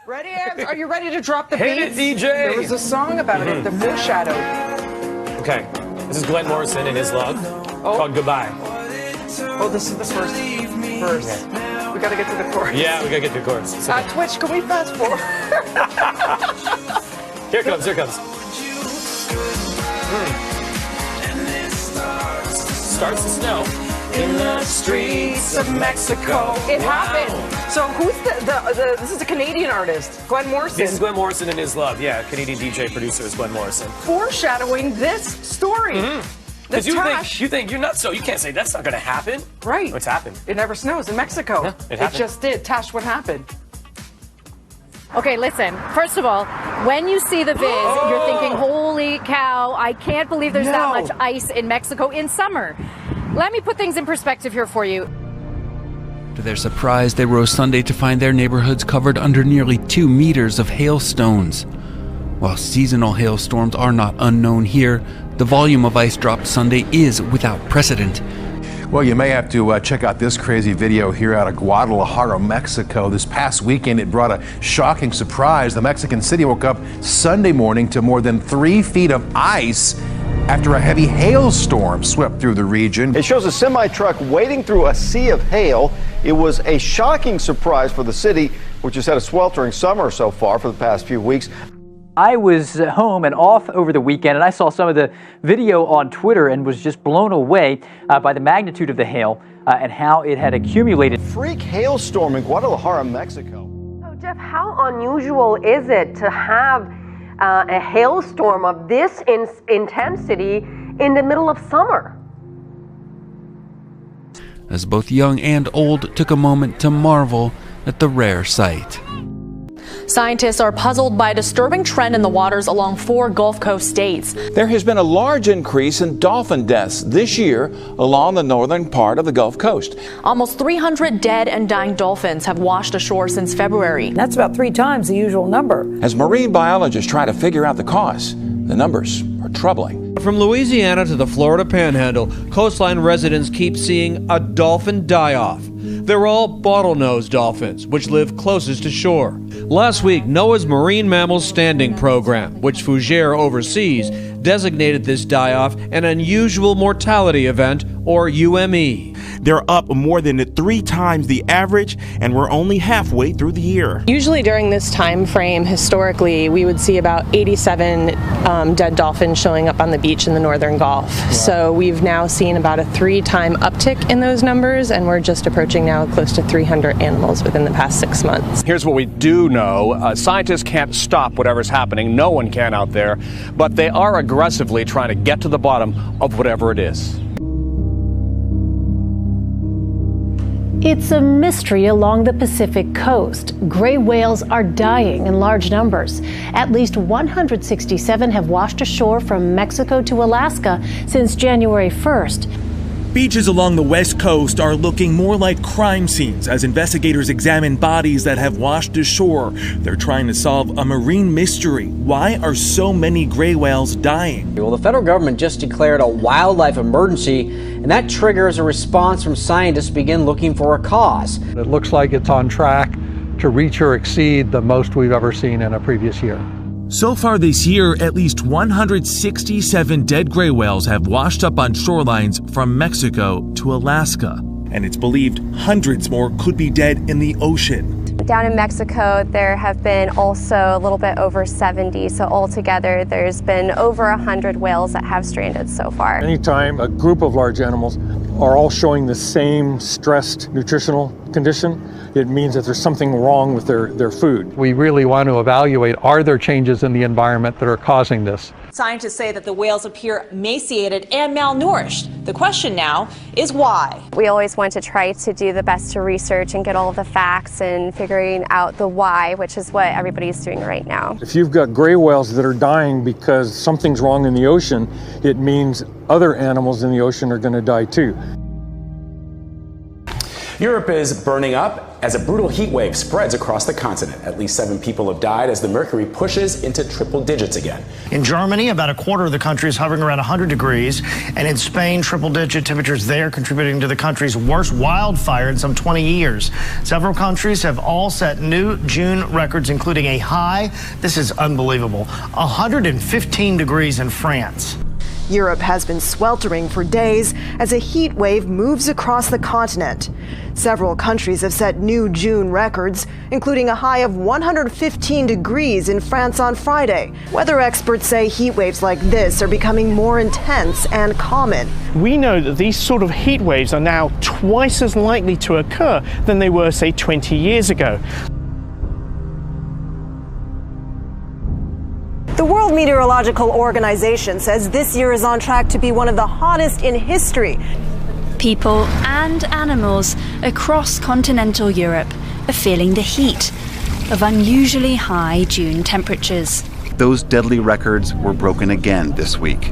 Ready, Abs? Are you ready to drop the Hit beats? it, DJ! There was a song about it, The Foreshadow. Okay, this is Glenn Morrison and his love, called Goodbye. Oh, this is the first verse. We gotta get to the chorus. Yeah, we gotta get to the chorus. Okay. Twitch, can we fast forward? Here it comes, here it comes. Starts to snow. In the streets of Mexico. It happened. So who's this is a Canadian artist, Glenn Morrison. This is Glenn Morrison and his love. Yeah, Canadian DJ producer is Glenn Morrison. Foreshadowing this story. Because you think you're nuts, so you can't say that's not going to happen. Right. What's happened? It never snows in Mexico. Yeah, it happened. Just did. Tash, what happened? Okay, listen. First of all, when you see the viz, you're thinking, holy cow, I can't believe there's that much ice in Mexico in summer. Let me put things in perspective here for you. To their surprise, they rose Sunday to find their neighborhoods covered under nearly 2 meters of hailstones. While seasonal hailstorms are not unknown here, the volume of ice dropped Sunday is without precedent. Well, you may have to check out this crazy video here out of Guadalajara, Mexico. This past weekend, it brought a shocking surprise. The Mexican city woke up Sunday morning to more than 3 feet of ice after a heavy hailstorm swept through the region. It shows a semi-truck wading through a sea of hail. It was a shocking surprise for the city, which has had a sweltering summer so far for the past few weeks. I was home and off over the weekend, and I saw some of the video on Twitter and was just blown away by the magnitude of the hail and how it had accumulated. Freak hailstorm in Guadalajara, Mexico. So, Jeff, how unusual is it to have a hailstorm of this intensity in the middle of summer? As both young and old took a moment to marvel at the rare sight. Scientists are puzzled by a disturbing trend in the waters along 4 Gulf Coast states. There has been a large increase in dolphin deaths this year along the northern part of the Gulf Coast. Almost 300 dead and dying dolphins have washed ashore since February. That's about 3 times the usual number. As marine biologists try to figure out the cause, the numbers are troubling. From Louisiana to the Florida Panhandle, coastline residents keep seeing a dolphin die-off. They're all bottlenose dolphins, which live closest to shore. Last week, NOAA's Marine Mammals Standing Program, which Fougere oversees, designated this die-off an unusual mortality event, or UME. They're up more than 3 times the average, and we're only halfway through the year. Usually during this time frame, historically, we would see about 87 dead dolphins showing up on the beach in the northern Gulf. Wow. So we've now seen about a 3-time uptick in those numbers, and we're just approaching now close to 300 animals within the past 6 months. Here's what we do know. Scientists can't stop whatever's happening. No one can out there. But they are aggressively trying to get to the bottom of whatever it is. It's a mystery along the Pacific coast. Gray whales are dying in large numbers. At least 167 have washed ashore from Mexico to Alaska since January 1st. Beaches along the west coast are looking more like crime scenes as investigators examine bodies that have washed ashore. They're trying to solve a marine mystery. Why are so many gray whales dying? Well, the federal government just declared a wildlife emergency, and that triggers a response from scientists to begin looking for a cause. It looks like it's on track to reach or exceed the most we've ever seen in a previous year. So far this year, at least 167 dead gray whales have washed up on shorelines from Mexico to Alaska. And it's believed hundreds more could be dead in the ocean. Down in Mexico, there have been also a little bit over 70. So altogether, there's been over 100 whales that have stranded so far. Anytime a group of large animals are all showing the same stressed nutritional condition, it means that there's something wrong with their food. We really want to evaluate, are there changes in the environment that are causing this? Scientists say that the whales appear emaciated and malnourished. The question now is why? We always want to try to do the best to research and get all of the facts and figuring out the why, which is what everybody's doing right now. If you've got gray whales that are dying because something's wrong in the ocean, it means other animals in the ocean are going to die too. Europe is burning up as a brutal heat wave spreads across the continent. At least 7 people have died as the mercury pushes into triple digits again. In Germany, about a quarter of the country is hovering around 100 degrees. And in Spain, triple-digit temperatures there contributing to the country's worst wildfire in some 20 years. Several countries have all set new June records, including a high, this is unbelievable, 115 degrees in France. Europe has been sweltering for days as a heat wave moves across the continent. Several countries have set new June records, including a high of 115 degrees in France on Friday. Weather experts say heat waves like this are becoming more intense and common. We know that these sort of heat waves are now twice as likely to occur than they were, say, 20 years ago. The World Meteorological Organization says this year is on track to be one of the hottest in history. People and animals across continental Europe are feeling the heat of unusually high June temperatures. Those deadly records were broken again this week.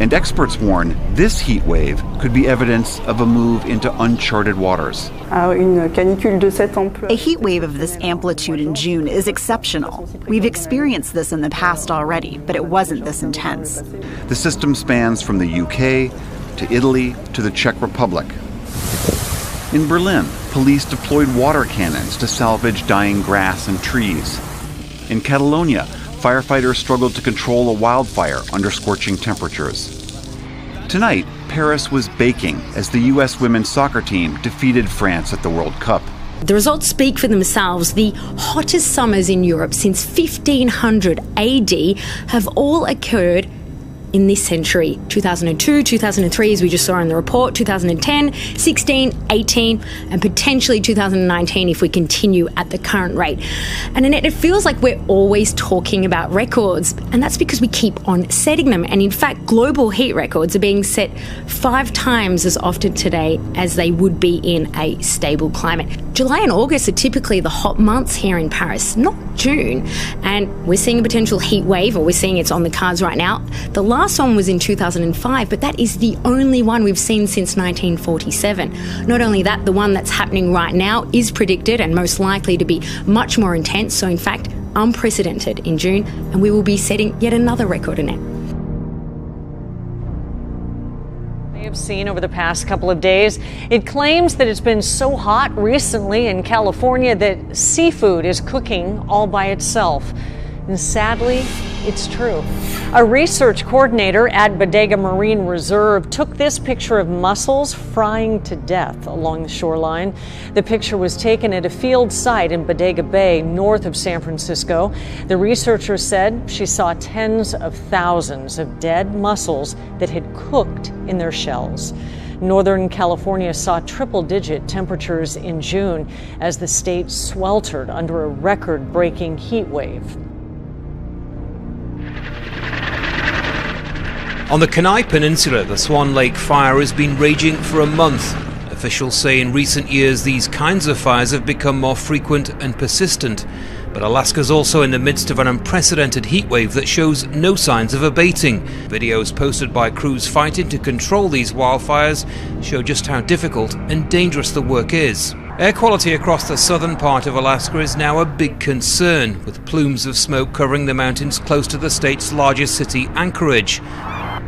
And experts warn this heat wave could be evidence of a move into uncharted waters. A heat wave of this amplitude in June is exceptional. We've experienced this in the past already, but it wasn't this intense. The system spans from the UK to Italy to the Czech Republic. In Berlin, police deployed water cannons to salvage dying grass and trees. In Catalonia, firefighters struggled to control a wildfire under scorching temperatures. Tonight, Paris was baking as the U.S. women's soccer team defeated France at the World Cup. The results speak for themselves. The hottest summers in Europe since 1500 AD have all occurred in this century. 2002, 2003, as we just saw in the report, 2010, 16, 18, and potentially 2019 if we continue at the current rate. And Annette, it feels like we're always talking about records, and that's because we keep on setting them. And in fact, global heat records are being set 5 times as often today as they would be in a stable climate. July and August are typically the hot months here in Paris, not June. And we're seeing a potential heat wave, or we're seeing it's on the cards right now. The last one was in 2005, but that is the only one we've seen since 1947. Not only that, the one that's happening right now is predicted and most likely to be much more intense, so in fact, unprecedented in June, and we will be setting yet another record in it. Have seen over the past couple of days. It claims that it's been so hot recently in California that seafood is cooking all by itself. And sadly, it's true. A research coordinator at Bodega Marine Reserve took this picture of mussels frying to death along the shoreline. The picture was taken at a field site in Bodega Bay, north of San Francisco. The researcher said she saw tens of thousands of dead mussels that had cooked in their shells. Northern California saw triple-digit temperatures in June as the state sweltered under a record-breaking heat wave. On the Kenai Peninsula, the Swan Lake fire has been raging for a month. Officials say in recent years these kinds of fires have become more frequent and persistent. But Alaska's also in the midst of an unprecedented heatwave that shows no signs of abating. Videos posted by crews fighting to control these wildfires show just how difficult and dangerous the work is. Air quality across the southern part of Alaska is now a big concern, with plumes of smoke covering the mountains close to the state's largest city, Anchorage.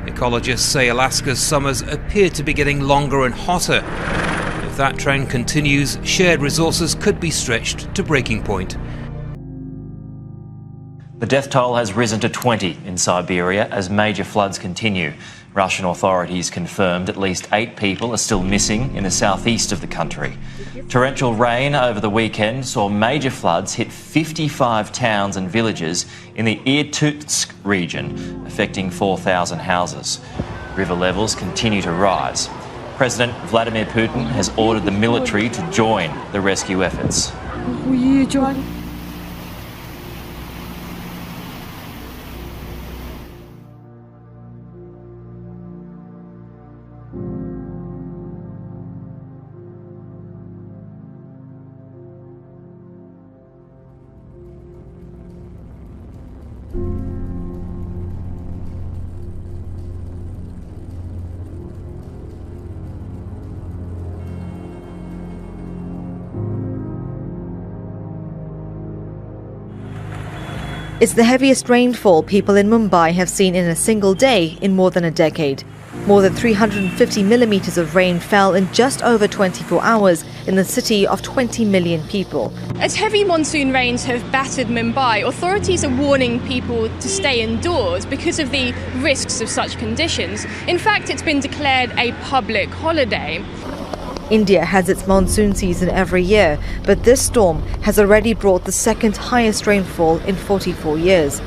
Ecologists say Alaska's summers appear to be getting longer and hotter. If that trend continues, shared resources could be stretched to breaking point. The death toll has risen to 20 in Siberia as major floods continue. Russian authorities confirmed at least 8 people are still missing in the southeast of the country. Torrential rain over the weekend saw major floods hit 55 towns and villages in the EARTH region, affecting 4,000 houses. River levels continue to rise. President Vladimir Putin has ordered the military to join the rescue efforts. It's the heaviest rainfall people in Mumbai have seen in a single day in more than a decade. More than 350 millimeters of rain fell in just over 24 hours in the city of 20 million people. As heavy monsoon rains have battered Mumbai, authorities are warning people to stay indoors because of the risks of such conditions. In fact, it's been declared a public holiday. India has its monsoon season every year, but this storm has already brought the second highest rainfall in 44 years.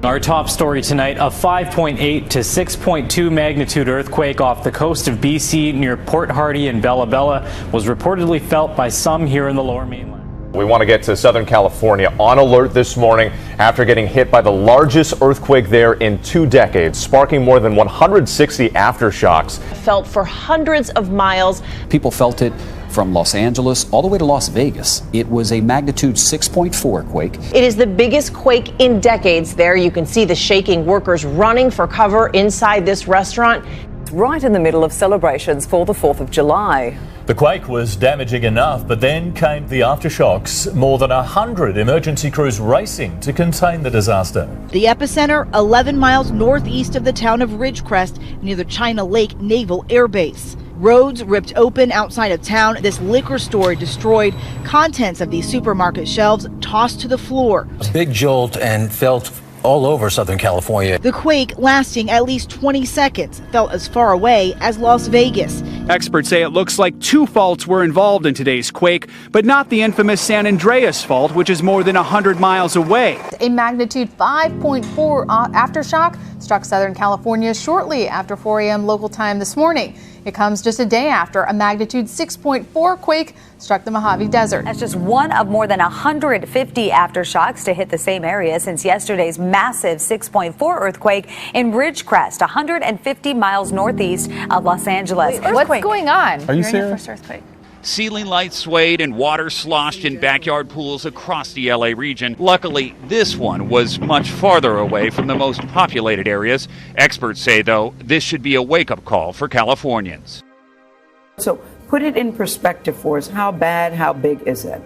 Our top story tonight, a 5.8 to 6.2 magnitude earthquake off the coast of BC near Port Hardy and Bella Bella was reportedly felt by some here in the Lower Mainland. We want to get to Southern California on alert this morning after getting hit by the largest earthquake there in 2 decades, sparking more than 160 aftershocks. Felt for hundreds of miles. People felt it from Los Angeles all the way to Las Vegas. It was a magnitude 6.4 quake. It is the biggest quake in decades there. You can see the shaking workers running for cover inside this restaurant. Right in the middle of celebrations for the 4th of July. The quake was damaging enough, but then came the aftershocks. More than 100 emergency crews racing to contain the disaster. The epicenter, 11 miles northeast of the town of Ridgecrest, near the China Lake Naval Air Base. Roads ripped open outside of town, this liquor store destroyed, contents of these supermarket shelves tossed to the floor. A big jolt and felt all over Southern California. The quake, lasting at least 20 seconds, felt as far away as Las Vegas. Experts say it looks like 2 faults were involved in today's quake, but not the infamous San Andreas fault, which is more than 100 miles away. A magnitude 5.4 aftershock struck Southern California shortly after 4 a.m. local time this morning. It comes just a day after a magnitude 6.4 quake struck the Mojave Desert. That's just one of more than 150 aftershocks to hit the same area since yesterday's massive 6.4 earthquake in Ridgecrest, 150 miles northeast of Los Angeles. What's going on? Are you serious? Your first earthquake. Ceiling lights swayed and water sloshed in backyard pools across the LA region. Luckily, this one was much farther away from the most populated areas. Experts say, though, this should be a wake-up call for Californians. So put it in perspective for us. How bad, how big is it?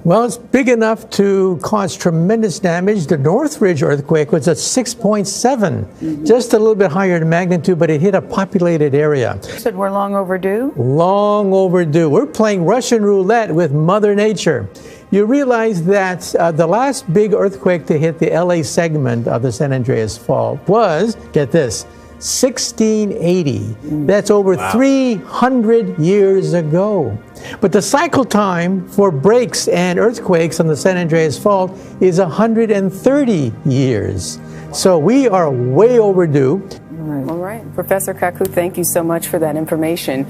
Well, it's big enough to cause tremendous damage. The Northridge earthquake was at 6.7, just a little bit higher in magnitude, but it hit a populated area. You said we're long overdue? Long overdue. We're playing Russian roulette with Mother Nature. You realize that the last big earthquake to hit the LA segment of the San Andreas Fault was, get this, 1680. That's over 300 years ago. But the cycle time for breaks and earthquakes on the San Andreas Fault is 130 years. So we are way overdue. All right. Professor Kaku, thank you so much for that information.